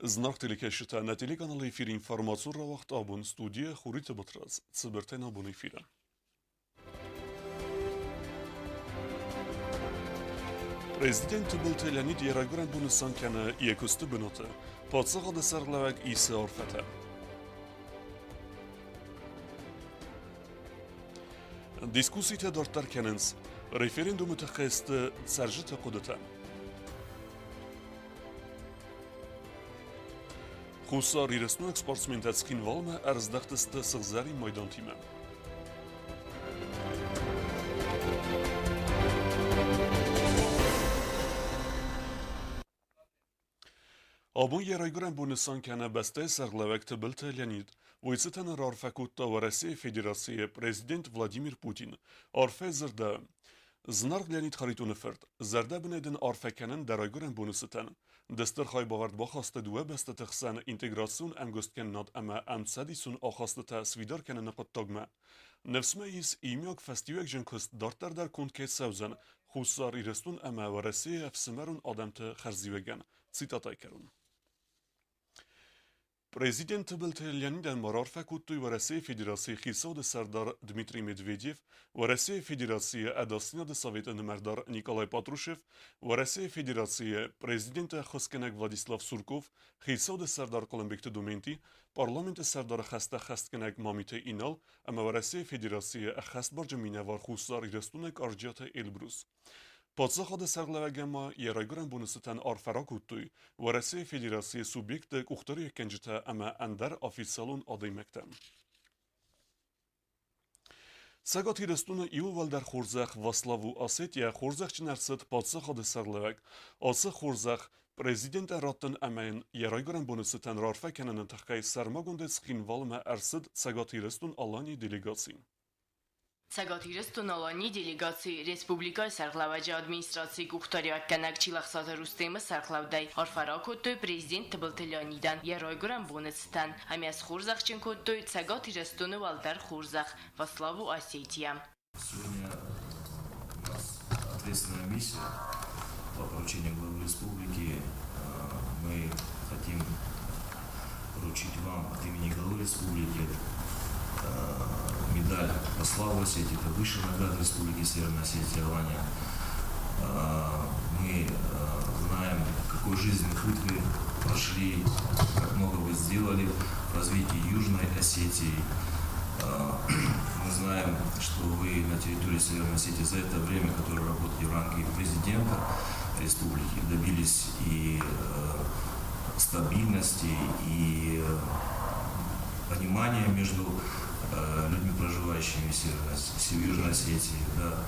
Знак телекешите на телеканал ефир информацию вақт абун студия хурита батраз цибертен абун ефира. Президент Bultel Leonid Yeragran Bunusan kana yekustu benote. Patsaq da sarlavag İsa Orfata. Diskusite dortar kenens. Referendumu taqest sarjita qudata. Xusar iresnu eksportsmentat skinvalma arzdaqtiste sığzari maydan time. Abun yerayguran bunusan kana beste sarlavakta Bultel Leonid. Vojceten rarfakutta Rusya Federasyası Prezident Vladimir Putin. Arfe zırda. Znarg Leonid Kharitunefert. Zırda bunedin arfekanen darayguran bunusitan. Destır haybağard baxaste duve beste tıxsan integrasyon emgostken nad ama amsadisun axastata svidar kenen qattagma. Nefsmeis imyok festiwek jenkust dartar dar kundket savzan. Xusar irestun ama Rusya efsimerun adamte kharzivegen. Citatay kerun. Prezident Bultel Leonid marar fakuttuy Rusya Federasyası xisad Serdar Dmitry Medvedev, Rusya Federasyası adasına da Sovet Merdar Nikolay Patrushev, Rusya Federasyası Prezidenti Xoskenek Vladislav Surkov, xisad Serdar Kalembekte Domenti, Parlamenti Serdar Xasta Xastkenek Mamite Inal, ama Rusya Federasyası Xast Barjamina var xusar irestunek Arjata Elbrus. Patsaq sarlavagama yerayguran bunusitan arfarakuttuy, Rusya Federasyası subyekte uxtari ekencite ama ender ofisalun adaymekte. Sagat irestuna iu valdar Xorzaq Vaslavu Asetiya Xorzaq çinarsit patsaq sarlavag, asa Xorzaq Prezident Rattan amayn yerayguran bunusitan rarfakanen taqay sarmagunde skinvalma arsid sagat irestun alani delegatsin. Ցագաթիրստուն ալանի դելեգացի Ռեսպուբլիկայի Սարխլավաջի ադմինիստրացիի գուխտարյակ կանակ չիլախսատը Ռուստեմը Սարխլավդայ Արֆարակոտոյ Prezident Bultelyanիդան Երոյգրան Բոնստան Ամյաս Խուրզախչենկոտոյ Ցագաթիրստունը Վալդար Խուրզախ Վասլավու Осетия. Сегодня у нас ответственная миссия по поручению главы республики. Мы хотим поручить вам от имени главы республики медаль посла в Осетии, это высшая награда Республики Северная Осетия, Алания. Мы знаем, какой жизненный путь вы прошли, как много вы сделали в развитии Южной Осетии. Мы знаем, что вы на территории Северной Осетии за это время, которое работаете в ранге президента республики, добились и стабильности, и понимания между людьми, проживающими в Южной Осетии, да.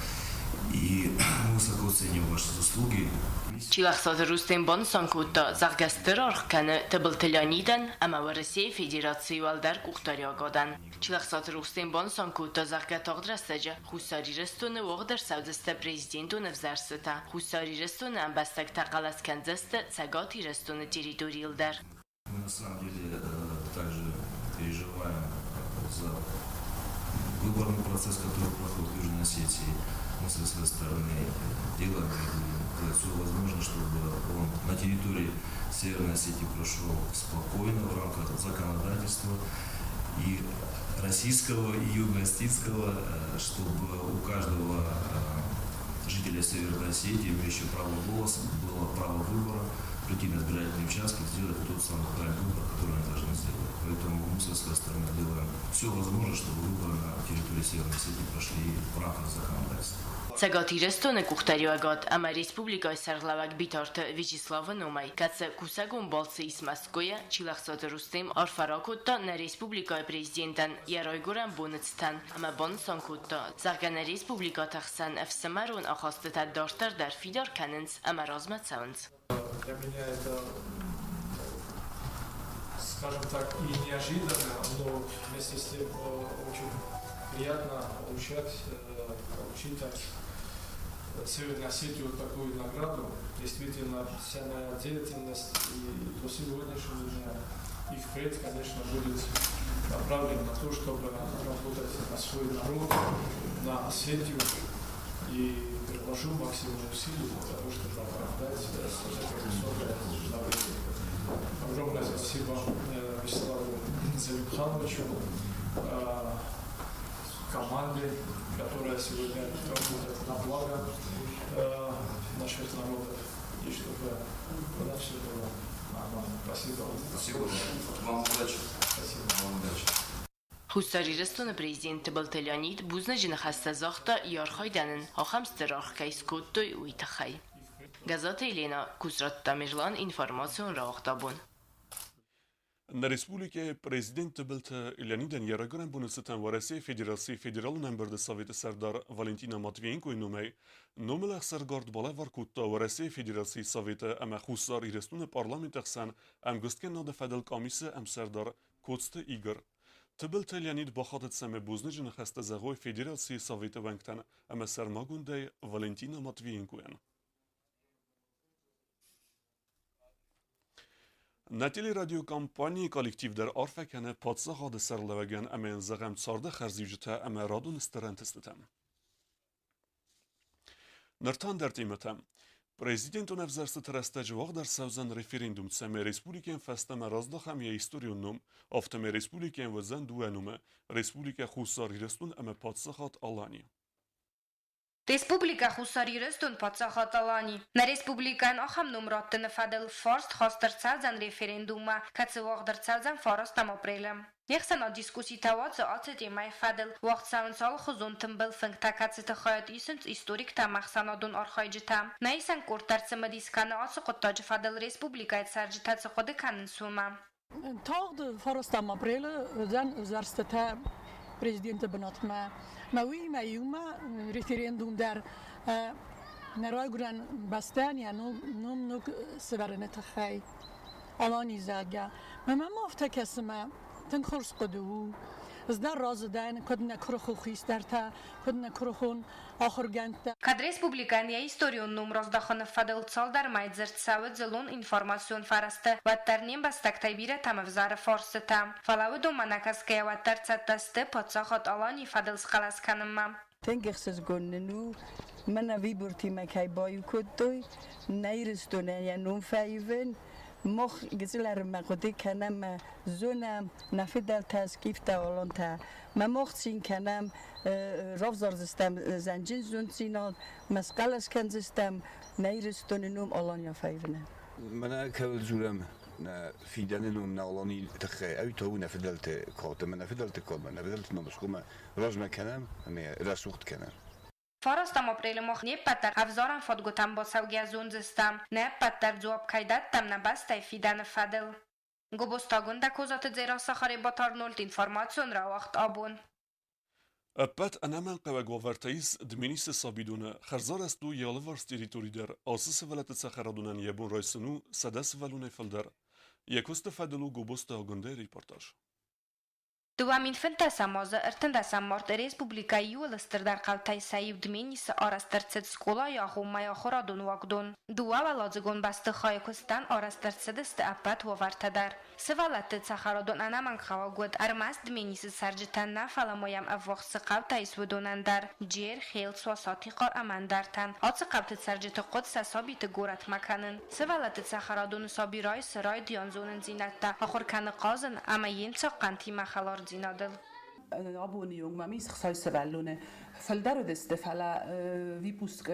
И мы высоко ценим ваши заслуги. Չիլախսատը Ռուստեն Բոնսանկուտը զարգաստր արխկանը Տբլտելյանիդան ամա Ռուսիա Ֆեդերացիի վալդար կուխտարյագոդան Չիլախսատը Ռուստեն Բոնսանկուտը զարգատողդրասեջը Խուսարիրստունը ողդր սավդստը Президентունը взарսыта Խուսարիրստունը ամբաստակ տaqalaskandзастը Цагաթիրստունը территориилдар. Мы на самом деле также переживаем за выборный процесс, который проходит в Южной Осетии. Мы со своей стороны делаем все возможное, чтобы он на территории Северной Осетии прошел спокойно в рамках законодательства и российского, и юго-осетинского, чтобы у каждого жителя Северной Осетии, имеющего право голоса, было право выбора, прийти на избирательный участок, сделать тот самый правильный выбор, который они должны сделать. Поэтому мы со своей стороны делаем все возможное, чтобы выборы на территории Северной Осетии прошли в рамках законодательства. Ցագաթիրստունը կուխտարյագոդ ամա Ռեսպուբլիկայի Սարխլավակ Բիտորտը Վիչիսլավը նոմայ կացը կուսագուն բոլցը Իսմասկոյա Չիլախսոտը Ռուստեմ Արֆարակոտը նա Ռեսպուբլիկայի Prezidentան Երոյգուրան Բոնստան ամա Բոնսանկոտը Զարգանա Ռեսպուբլիկա տախսան Эфсамарուն ախաստտա դորտար դար Ֆիդոր Կանենց ամա ռազմացավնց. Для меня это, скажем так, и неожиданно, но вместе с тем очень приятно получить от Северной Осетии вот такую награду. Действительно, вся моя деятельность и до сегодняшнего дня, и впредь, конечно, будет направлена на то, чтобы работать на свой народ, на Осетию, и приложу максимум усилий для того, чтобы оправдать это высокое давление. Огромное спасибо Вячеславу Залимхановичу, команде, которая сегодня работает на благо наших народов, и чтобы у нас все было нормально. Спасибо. Спасибо. Вам удачи. Спасибо. Вам удачи. Հուսարիրստոնը պրեզիդենտ Բլտելյանիդ բուզնջին խաստազախտը իարխայդանն հախամստր արխայսկոտոյ ույթախայ։ Գազատը Елена Кусрат Тамерлан ինֆորմացիոն ռաղտաբուն։ Në Respublike, Prezident të bëltë Iljaniden Jeragërën bunësëtën Varese Federasi Federalun Embërde Savete Serdar Valentina Matvienko i numej, numele Sergard Bale Varkutta Varese Federasi Savete Eme Khusar i restune Parlament Eksen em gëstken në dhe Fedel Kamise em Serdar Koctë Igër. Të bëltë Iljanid bakhatet se me buznëgjë në kheste zëgoj Federasi Savete Vengten eme Sermagundej Valentina Matvienko janë. Natili radio kampani kolektivler arfekene patsaha de serlevegen emen zagem tsarde kherzivjite eme radun sterentestetem. Nërtan dertimetem, Prezidentun evzerste të restejëvaq der sevzen referendum se me Respubliken feste me razdachem je historiun num, afte me Respubliken vëzen duenume, Respublike Khusar hirestun eme patsahat Alani. Respublika Khusarիրստուն Պացախատալանի Նա Ռեսպուբլիկան ախամ նումրոտը նվադել ֆորստ խոստրցածան ռեֆերենդումը կացվող դրծածան ֆորստամ ապրելը Եղսանա դիսկուսի տավացը ացետ եմայ ֆադել վաղցանցալ խոզուն թմբել ֆնկտակացը տխայատ իսնց իստորիկ տամախսանադուն արխայջիթա Նա իսան կորտարցը մդիսկանը ացը qottacı ֆադել Ռեսպուբլիկայt սարջիթացը խոդը կաննսումը Tag de forrestam april dan zarstata presidente benatma mawi mayuma referendum dar naragran bastania num nuk severnet khay alani zaga mama maftakasma تنخرس قدو ازدار رازدان كدنا كرخو خيسترتا كدنا كرخون آخر جنتا Kad Respublikania istorionum rozdachane fadel цалдар майдзерт савет зелун информацион фарасте ваттарним бастактай бире тамавзара форсета. Фалавы доманакаская ваттар цаттасте подсахат алани фадел скаласканымма. Тенгерсес гоннену мана вибурти макай баю коддой найрстуне янум файвен مخ گزیلر مقدی کنم زونم نفیدل تسکیف تا من مخ چین کنم رفزار زستم زنجین زون چینال مسقلش کن زستم نیرستوننوم آلانیا فایونه من کل زورم نه فیدننوم نه آلانی تخی اوی تو نفیدلت کاتم نفیدلت کاتم نفیدلت نمسکوم راجم کنم می رسوخت کنم Фарастам апреле мох не паттар авзоран фотготам бо савгязун зистам не паттар зуаб кайдаттам на бастай фидан фадел Гобостагун да козат зера сахари батарнолт информацион ра вақт абун Öppet enemen qevek vaverteyiz dminise sabidune xerzar estu yalıvars teritori der asısı veletet sekheradunen yebun raysunu sedes velune felder Yekoste fedelu goboste agunde reportaj. Duamin fentesamaza ertendesamart Respublika Юлыстыр дар қалтай сайып дменис арастырцет скола яхума яхорадун вагдун. Дуа валадзгон басты хайкустан арастырцедсте апат вавартадар. Севалатты цахарадун анаман хавагуд армас дменис саржитан нафаламоям аввахсы қалтай свудунандар. Джер хел суасати қар амандартан. Ацы қалты саржиты қод сасабиты горат маканын. Севалатты цахарадун сабирай сырай дянзунын зинатта. Ахурканы қазын ама ен цаққанти махалар زینادل. Abonijunk ma mis xsajsa vellune. Feldaro deste fele vipusk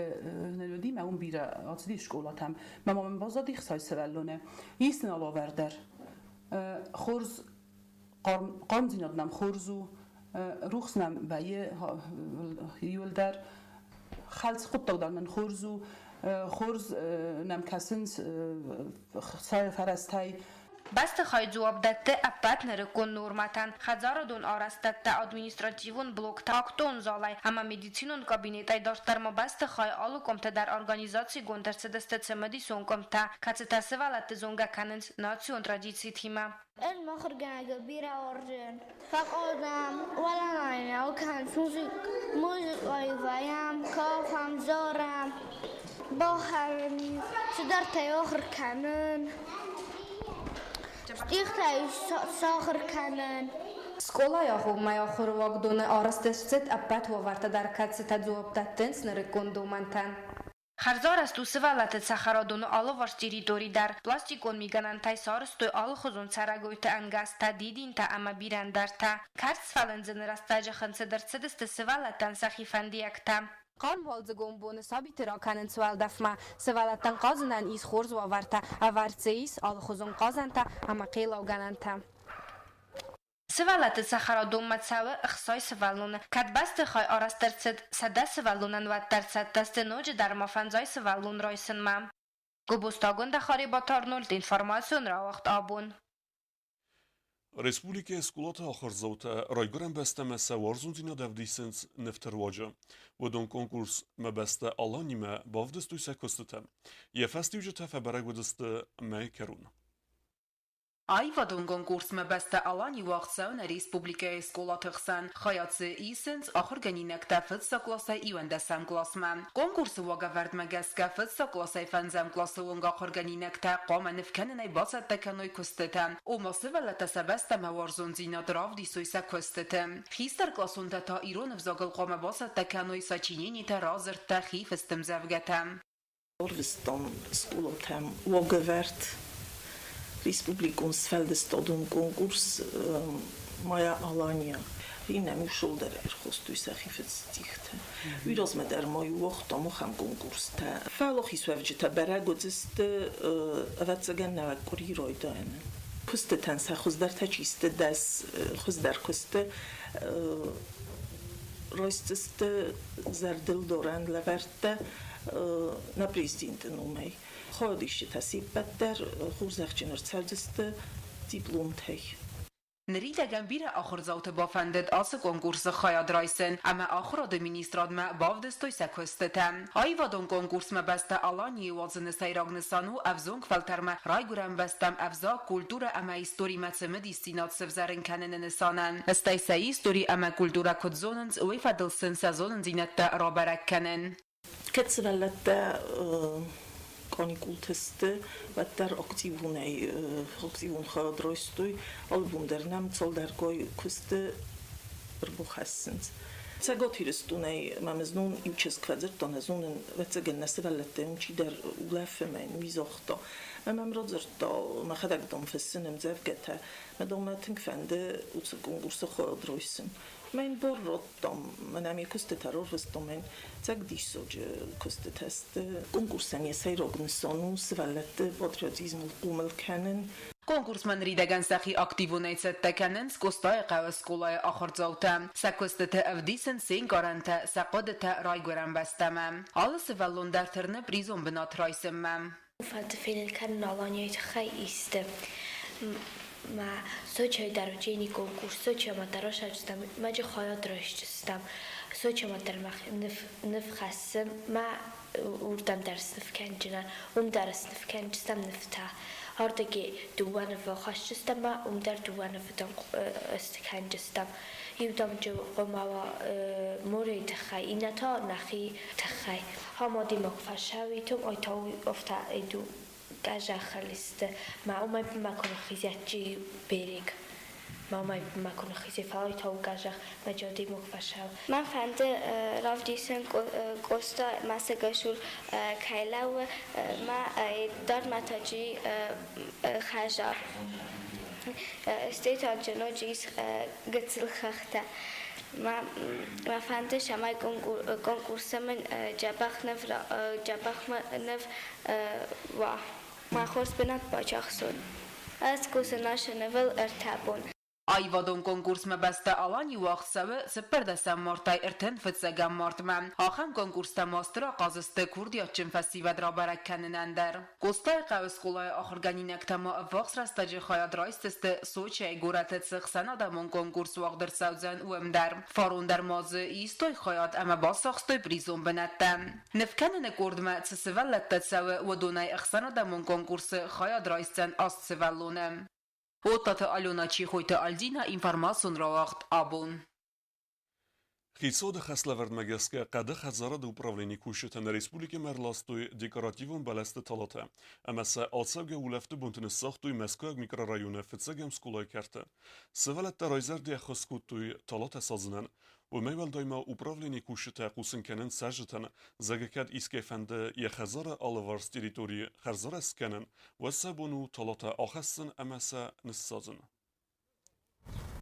nelodi ma un bira acdi skolatam. Ma ma bazadi xsajsa vellune. Isn alaverder. Xorz qarm zinadnam xorzu ruxnam baye yolder. Xalz qutdagdan xorzu xorz nam kasins xsay farastay Басты хай жуап датты аппат нырыкон норматан хазарадун арастатта административун блокта актон залай ама медицинун кабинетай дарттарма басты хай алу комта дар организации гондарцедесте цемади сон комта кацетасы валатты зонга канынс национ традиции тима المخرجة كبيرة أورجن فقدم ولا نايم وكان موسيقى يفهم كافهم زورم باهم شدرت يخر كمان Dichtij zager kennen, Skolaja hummaja horvagdone arastestet appet hovarta dar katseta zuoptatens nerekondomantan. Харзар است و سوالات سخرادون آلو ورشتیری در پلاستیکون میگنن تای سارستوی آلو خزون سرگوی تا انگاز تا دیدین تا اما بیرن در تا کرس فلنزن رستاج خنس در سدست سوالاتان سخیفندی اکتا قان والزگون بون سابیت را کنن سوال دفما سوالاتان قازنن ایس خورز و ورتا اورتزه ایس آلو خزون قازن تا اما قیلو گنن تا سوالات سخرادون متساوی اخصای سوالون کد بست خای آراست درصد سده سوالونن و درصد دست نوج در مفنزای سوالون رایسن مام. گوبستاگون دخاری با تارنولد اینفرماسیون را وقت آبون. Respublike skolata axırzavta rayguran beste mese warzunzina devdisens neftervaca. Vodon konkurs me beste alanime bavdestu sekostetem. Je festiuce tefe bereg vedeste me kerun. Այվադուն կոնկուրսը բեստը ալանի վաղցան Ռեսպուբլիկայի սկոլաթղսան խայացը իսենց ախորգանինակ տաֆըց սակլասայ իվանդասան կլասման։ Կոնկուրսը վագավարդ մագասկաֆըց սակլասայ ֆանզամ կլասը վնգ ախորգանինակ տա qoմը նվքանն այ բացատ տականոյ կստետան։ Ու մասը վալատասա բեստը մավարզուն զինադրավ դիսույսա կստետան։ Խիստար կլասուն տա իրոնը վզագլ qoմը բացատ տականոյ սաչինինի տա ռազր տա խիֆստմ զավգատան։ Orvestan skolotem vagavert Respublikons feldestadon konkurs Maja Alanya. Rinem usolder erhoztújsz hifetsztichte. Üraz meder maju vachta mocham konkurs te. Felochis vevgyte beregodzist vecegen nevekkor irajdaen. Közteten se hozder tecsiste des hozder közte rajsztiste zerdil doren leverte na prezidenten umej. خودش تسیبت در خورزخچنر سردست دیپلم تی. نریدگان بیره آخر زوت بافندد آس کنکورس خیاد رایسن اما آخر دمینیستراد ما بافدستوی سکوستتم. های وادون کنکورس ما بسته آلانی وازن سیراغنسانو افزونگ فلتر ما رای گرم بستم افزا کلتور اما ایستوری متسمه دیستینات سفزارن کنن نسانن. استی سی ایستوری اما کلتورا کدزوننز وی فدلسن سازونن زینت را برک کنن. کتسولت Kanikulteste ve der aktivun xadroistuy album der nem zal der goy kuste berbuchessens. Cegot hirstunei mameznun iuches kvadzertan azunen vecegen nesvelette unchi der ulefemen vizochta. Memem rodzerta ma khadagdom fessenem zevgete medom tinkfende utse konkursa xadroisen. Mijn borrotam, men je kuste terrorvestomen, zeg die soje kuste test, konkursen je sejrognsonu, svelette patriotizmul kumel kennen. Konkursman ridegen sachi aktivunejce tekenen skostaj qawa skolaj axardzauta, sakostete avdisen sen garante saqodete rajgoran bestemem. Alle sevellon der terne prizon benat rajsemmem. Fante felen kennen alanyait khai iste. ما سوچای دروچینی کنکورس سوچای ما دراش هستم ما جه خیاط راشتم سوچای ما در نف خسم ما وردم درس نفکنجنن درس نفکنجستم نفته هردگی دوانه و خشتستم ما در دوانه فتن استکنجستم یودم جو قما و مورد تخی اینا تا نخی تخی همادی مکفشاوی تو آیتاوی افتا ایدو گاجا خلیسته ما اومای بمکن خیزیتی بیریگ ما اومای بمکن خیزی فای تا گاجا مجادی مکفشاو من فنده راف دیسن کوستا مسگشور کایلاو ما دار متاجی خجا استیتان جنو جیس گتسل خخته ما فنده شمای کنکورس من جبخ نف و ما خورس بنات باچاخسون از کوسناش نول ارتابون Այվադոն կոնկուրսը բեստը ալանի վաղցավը սպերդասան մորտայ ըրթեն ֆծեգան մորտմեմ ախան կոնկուրսը մաստրա qazıstı Kurdiyaçın festival rabarakkanın ender. Kostay qavsqolay axırganınak tama vaqsrastacı xayadraisteste Soçay goratet 90 adamın konkurs vaqdır savzan uemder. Faronder mazı istoy xayat ama basaxstoy prizon benattam. Nefkanın kordma tsivalletta tsav و donay 90 adamın konkursu xayadraistan astsivallonam. Otatı Alona Çiğhoyta Aldina informasyon ravaqt abun. Хисод Хаславерд Магеске Кады Хазара до управления Кушета на Республике Мерластуй декоративом балесты Талата. Амаса Алсавге улефты бунтыны сахтуй Москва микрорайона Фицегем скулай карта. Севалет Тарайзер Диахоскутуй Талата сазнан. وميول دايما управление Кушета Кусенкенен сажетан Загакад Искефенде Яхазара Алаварс территории Харзара Скенен وسابونو Талата Ахассен Амаса Нссазен.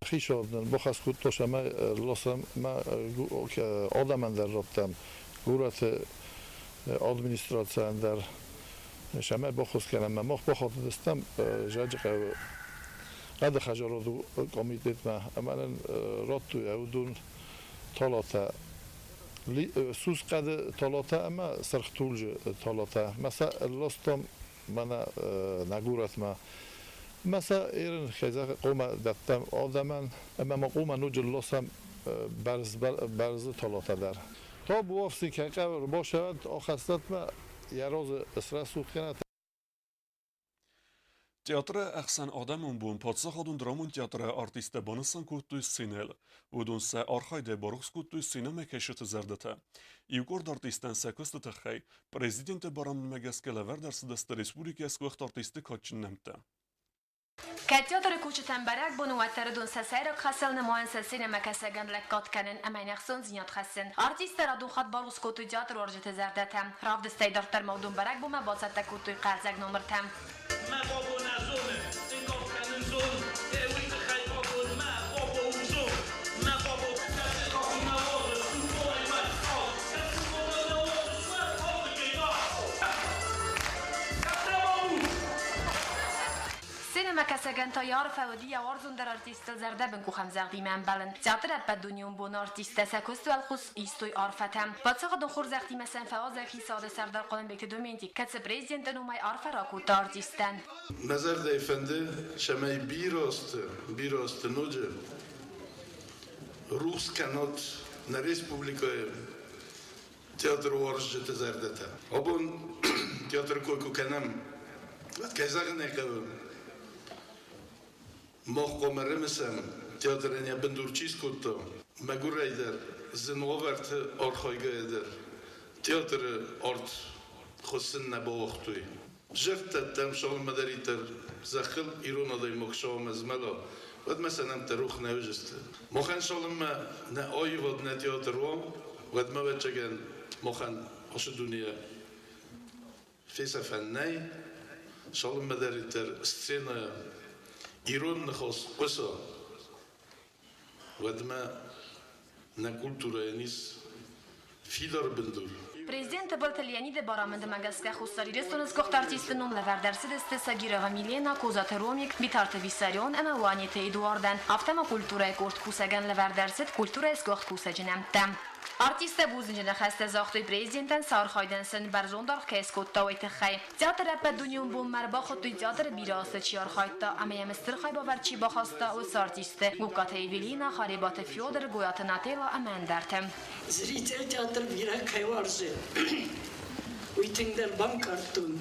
خیشاوندن با خسکوت داشتم من لاسم من آدم در رفتم گورت ادمنستراسیون در شما با خود کردم من با خود دستم جاج قد خجالت و کمیت من رات توی اودون طلاتا سوز قد طلاتا اما سرختولج طلاتا مثلا لاستم من نگورت من مثلا ایران خیزه قوم دستم آدمان اما ما قوم نوجل لاسم برز طلاتا در تا بوافسی که قبر باشد آخستت ما یه روز اسرع سود کنه Театр Ахсан Адамун бун подсахадун драмун театр артиста банасан куттуй синел. Удунса архайде барухс куттуй синема кешет зардата. Югорд артистан сакост тахай президент барам мегаскелавер дарсдаст республика сквахт артисты качнамта. كتياتر كوشتن برك بونو وتردون سسيرك خسل نماين سينما كسجن لكات كنن اما نخسون زياد خسن ارتيست رادو خط باروس كوتو تياتر ورجت زردتم رافد استيدار تر مودون برك بوما باسط كوتو قرزق نمرتم ما بابو نزومه این گفت کنن زون اوی خیلی بابو ما بابو زون ما بابو سينما كسجن تيار فودي وارزون در ارتيست زرده بنكو خمزق ديمان بلن تياتر اب دنيوم بون ارتيست ساكوستو الخص ايستوي ارفتم باتساق دون خورزق ديمسن فواز خيساد سردار قلن بكت دومينتي كتس بريزيدنت نوماي ارفراكو تارتيستن نظر د افنده شمای بیراست نوجه روس کنات na Respublika teatr warjı tezerdete. Abun teatr koyku kanam. Kazağın ekavım. Mahkumer misem teatrın ya bendurçis kuttu. Magurayder zinovert arkaygader. Teatr art خصن نباختوی. جفت تمشال مدریتر زخل ایران دای مخشام مزملا. ود مثلا تروخ نوجست. مخن شالم ما نآی ود نتیاتر وام ود ما بچگن مخن آش دنیا فیس فنی شالم مدریتر سینا ایران نخواست قصه ود ما نکولتورا نیست فیدار بندور. Президент Балтельяниде барамында магаска хустари рестонс кохт артистин номлавар дарсидесте Сагирова Милена Козата Ромик битарта Виссарион ама ваниете Эдуардан автома культура корт кусаган лавар дарсид культура эскохт кусажинамтам. Артиста бузинжина хаста захтой президентан сархайдансин барзондар кескот тавайт хай. Театр апа дуньон бу марба хотуй театр бирасты чиар хайта ама ямстыр хай баварчи бахаста ус артисты гуката Эвелина Харибат Фёдор Гоята Нателла амандартам. Зритель театр бира кайваржи. Уйтингдер банкартун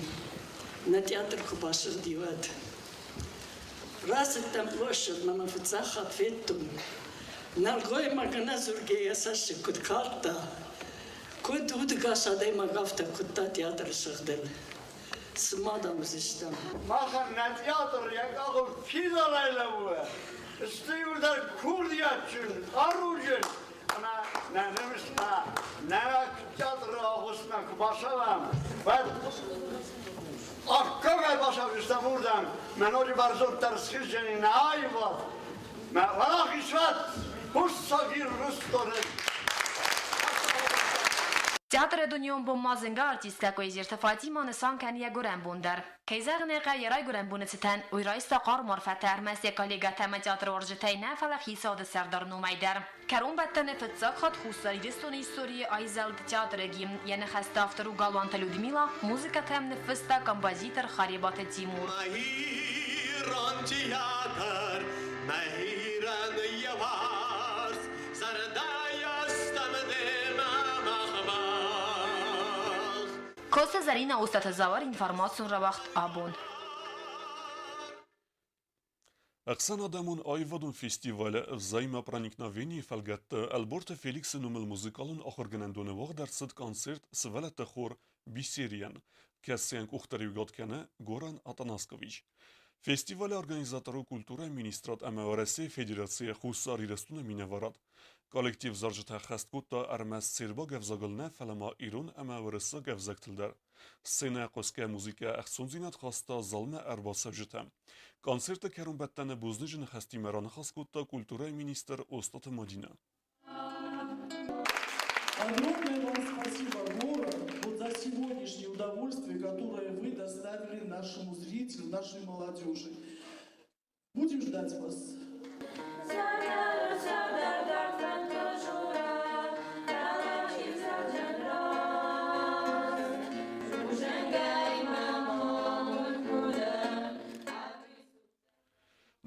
на театр хубашыр диват. Расыктам площадь мама фицахат феттун. Налгой магана зургея саши кут карта. Кут удгаша дай магафта кутта театр шахдел. Смадам зиштам. Махан на театр я как физалайла буа. Стивдар курдиячун, аружун. Ana nefisna nefak teatro ağustan başalam. Ben akkaga başamıştım buradan. Ben oraya barzot terskizcenin ayva. Ben varak isvat. Hussagir Rustore. Театр дуньон бу мазинга артистка койзирта Фатима Нысан кания гурен бундар. Кейзагне гайрай гурен бунетен уйрайста қар марфатар масия коллега тема театр оржитай нафала хисад сардар нумайдар. Карун баттане фитсак хат хусари дестон истории айзалд театр гим яна хаста автору Галванта Людмила музыка тем нефиста композитор Харибат Тимур. Mahirан театр, mahirан яварс, Коста Зарина устата завар информацион ра вақт абун. Aqsan adamın ayvadun festivali vzajma praniknaveni felgat Alborta Felix numel muzikalun axırgınandone vaq dersed konsert svalet xor biseriyan kesiyan uxtariyugatkane Goran Atanaskovic. Festivali organizatoru kultura ministrat MRS Federatsiya Xussari Restune Minevarad. Kollektiv zarjta xastkutta armas serba gevzagılne felama İrun MRS gevzaktilder. Scena qoska muzika axsunzinat xasta zalme erba sevjitem. Konserta kerun bettane buznijin xasti meran xaskutta kultura minister Остат Мадина. Огромное вам спасибо, город, вот за сегодняшнее удовольствие, которое вы доставили нашему зрителю, нашей молодежи. Будем ждать вас.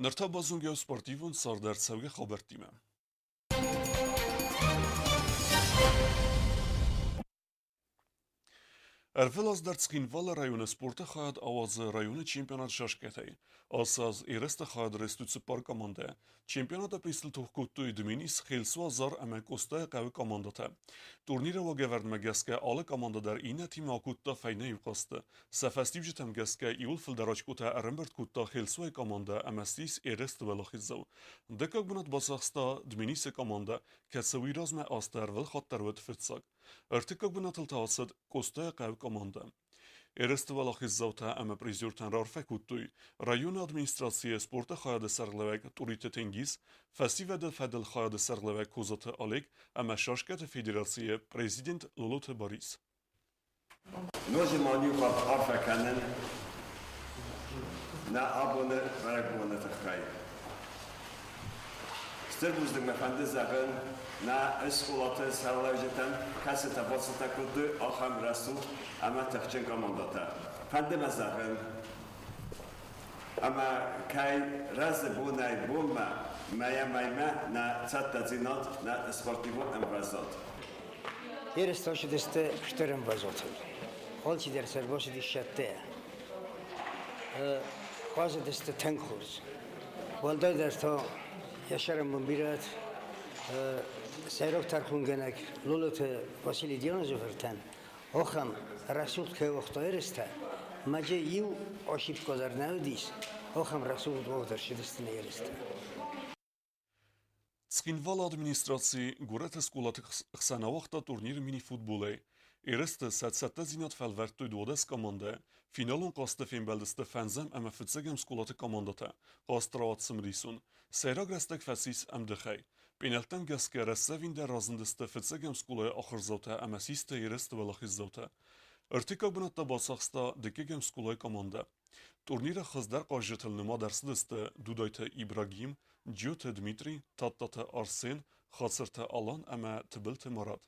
Nërta bazungja sportivën Sardar Sevge Habertime. Ervel der Tskinvala rayonu sporta xayad avazı rayonu çempionat şaşketey. Asaz ereste xayad restütsi par komanda. Çempionata pristil tohkuttu dminis xelsu azar emek ostaya qavi komandata. Turnira va geverdme geske ala komanda der ine tim akutta feyne yuqastı. Sefestiv jitem geske iul fildaraj kuta Rembert kutta xelsu komanda emestis ereste velaxizzav. Dekak bunat basaxsta dminis komanda kesawi razme aster vel xattarvet firtsak. ارتكاك بناتل تاسد كوستا قاو كوماندا. Ereste xizavta ama prezyortan rarfe kuttuy, rayon administrasiye sporta xayada serlevek turite tengiz, festivalde fedel xayada serlevek kozatı alek ama şaşkat federasiye prezident Lolote Boris. Nozi maniu arfekanen na abone veragone tkhay. Sterbuzdik mefende zagen na eskolatı serlevjetem kasete basita kudu aham rasul ama takçın komandata. Fende mezagen ama kay razı bunay bulma maya na tsatta zinat na sportivo embrazat. Yerestaşı deste şterem vazotun. Holçi der serboşi dişatte. Bazı deste tenkhurs. Valday der to yaşarım mumbirat. Seyrok tarkungenek Lolote Vasili Dionozov'tan oxam Rasul ke oxtoyresta maje yu oshib kozarnavdis oxam Rasul dovdar shidistine yeresta. Tskinval administrasi guret eskulat xsanavaqta turnir mini futbolej. Ereste setsette zinat felvertu duodes komande, finalun qaste finbeldeste fenzem ama fitsegem skulati komandata, qastraat simrisun, seyra grestek fesis am dixey. Penaltem geske resevin der razındeste fitsegem skulaya axırzavta ama siste ereste velaxizavta. Irtika bunatta basaxsta dikegem skulay komanda. Turnira xazdar qajetelnima dersideste dudayta İbrahim, Giote Dmitri, Tattata Arsen, Xatsirte Alan ama Tibilte Marad.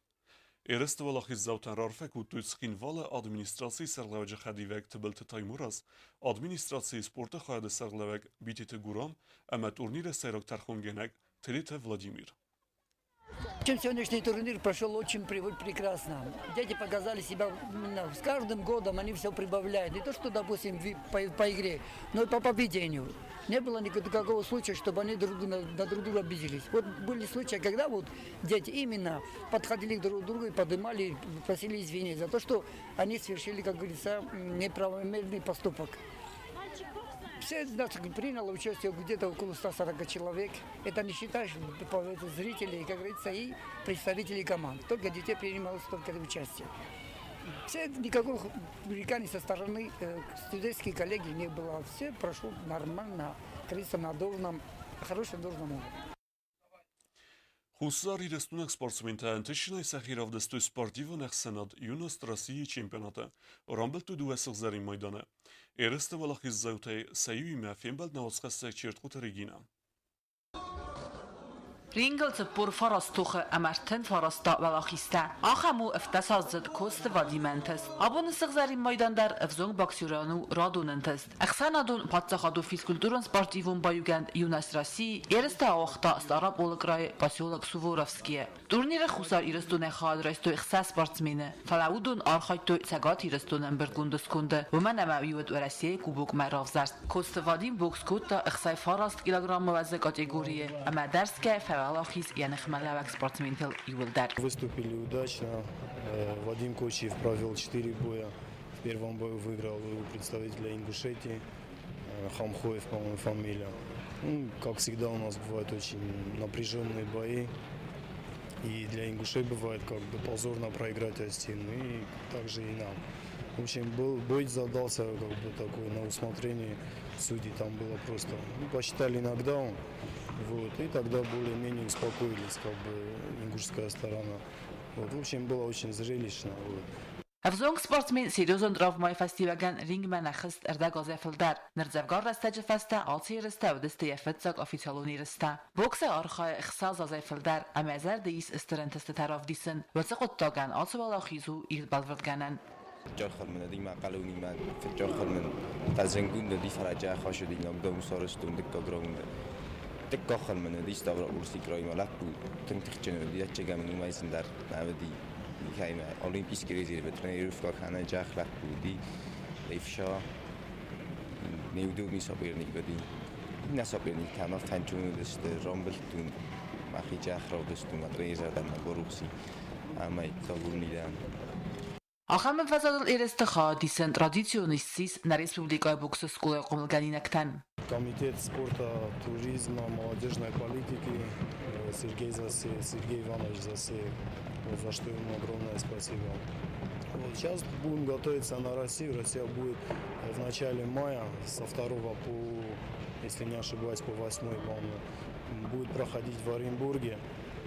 Ereste velaxizavtan rarfek u tuitskinvala administrasi serlevece xadivek Tibilte Taymuraz, administrasi sporta xayade serlevek bitite Guram, ama turnire seyrok terxungenek Телите Владимир. Чем сегодняшний турнир прошел очень прекрасно. Дети показали себя с каждым годом, они все прибавляют. Не то, что, допустим, по игре, но и по поведению. Не было никакого случая, чтобы они на друг друга обиделись. Вот были случаи, когда вот дети именно подходили друг к другу и поднимали, просили извинения за то, что они совершили, как говорится, неправомерный поступок. Все приняло участие где-то около 140 человек. Это не считаешь зрителей, как говорится, и представителей команд. Только детей принимало столько участия. Все, никакого пререканий со стороны студенческих коллеги не было. Все прошло нормально, как говорится, на должном, хорошем должном уровне. Xussari restunek sportsmenta antishina sakhirov destu sportivo nexsenad Yunus Rasiyi çempionata. Rambeltu duesig zarin maydana. Ereste velaxizzavtay sayuima fembald navasqasta çertqut Regina. رینگل تپور فراستوخ امرتن فراستا ولاخیسته. آخامو افتسازد کوست وادیمنتست. آبون سخزاری مایدان در افزونگ باکسیورانو رادوننتست. اخسانادون پاتسخادو فیزکولتورن سپارتیوون بایوگند یوناس راسی ایرسته آختا استاراب اولگرای پاسیولک سووروفسکیه. تورنیر خوسار ایرستون خاد رایستو اخساس سپارتسمینه. فلاودون آرخایتو سگات ایرستون امبرگوندس کنده. و من امویود ورسیه کوبوک مراف زرست. کوست وادیم بوکس کوتا اخسای فاراست کیلوگرام وزن کاتگوریه. اما درس که فلاخیز یعنی خمالوک سپارتسمینتل یولدر. Выступили удачно. Вадим Кочиев провел 4 боя. В первом бою выиграл у представителя Ингушетии. Хамхоев, по-моему, фамилия. Как всегда у нас бывают очень напряженные бои. И для ингушей бывает как бы позорно проиграть Астину. И также и нам. В общем, бой задался как бы такой на усмотрение судей. Там было просто... посчитали нокдаун. Вот, и тогда более-менее успокоились, как бы, ингушская сторона. Вот, в общем, было очень зрелищно. Вот. افزونگ سپورتمن سیروزون دراف مای فستیوگن رینگ من اخست اردگازه فلدر نرزفگار رسته جفسته آلسی رسته و دسته یفتزاگ آفیسیالونی رسته بوکس آرخای اخصاز ازای فلدر امازر دیس استرنتست طرف دیسن و سقط تاگن آلسو بالا خیزو ایل بالوردگنن فجار خلمن دی مقالونی من فجار خلمن تزنگون دی فرجه خاشو دی نام سارستون دکا گراونده دکا خلمن دی استابرا اورسی کرای ملت بود تنتخ چنو دی چگم نمایسن در نودی هاي أولمبيسك ريزير بترنير في كارخانة جاخلة بودي إفشا نيودو ميسابيرني بدي نسابيرني كمان فنجون دست رامبل تون ماخي جاخرا دستون مدريزا دم بروسي أما يتقولني دام آخرین فصل ایرستخا دیسن ترادیسیونیستیس на республикой бокса школы Комлганинактан. Комитет спорта, туризма, молодежной политики Сергей Иванович Засеев, за что ему огромное спасибо. Вот сейчас будем готовиться на Россию. Россия будет в начале мая со 2 по, если не ошибаюсь, по 8, по-моему, будет проходить в Оренбурге.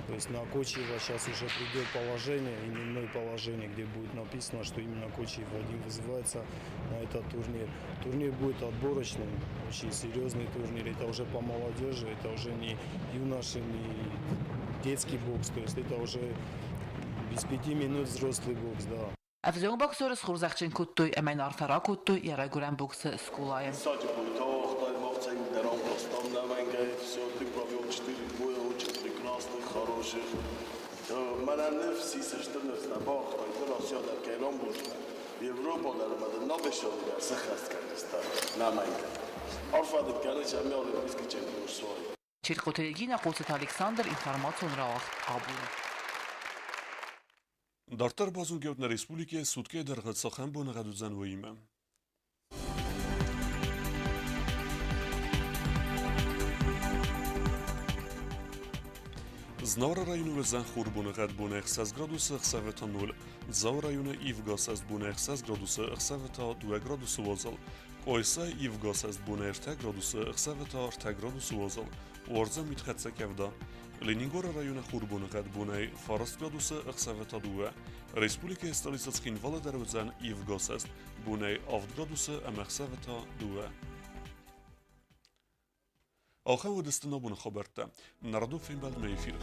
То есть на Кочиева сейчас уже придет положение, именное положение, где будет написано, что именно Кочиев Вадим вызывается на этот турнир. Турнир будет отборочным, очень серьезный турнир. Это уже по молодежи, это уже не юноши, не детский бокс. То есть это уже без 5 минут взрослый бокс, да. افزون بوکسور سخورزخچن کتوی امین آرفرا کتوی یارای گرم بوکس سکولای. من نفسی سشتر نفس نباخت و ایدر آسیا در کیلان بود Европа در اومده نبشاد در سخست کردستان نمینگه آرفاده کنه چمی آلیمپیسکی چمپیون سوای چیرکوتریگی نقوصت الکساندر інформацію راخت آبون. Դարտար բազուն գեոտնա ռեսպուլիկե սուտկե դրղët սախան բոնը ғադուզան ոյիմը։ Znavra rayonu ve zan xurbunu qad buna ixsas gradusu ixsaveta 0, Zav rayonu ivgasas buna ixsas gradusu ixsaveta 2 gradusu vozal, Oysa ivgasas buna irte gradusu ixsaveta 2 gradusu vozal, Orza mitxatsa kevda, Leningora rayonu xurbunu qad buna farast gradusu ixsaveta 2, Respublika stolica Xinvala darvazan ivgasas buna 7 gradusu ixsaveta 2. آخر و دستنا بون خبرته نردو فیلم بعد میفیل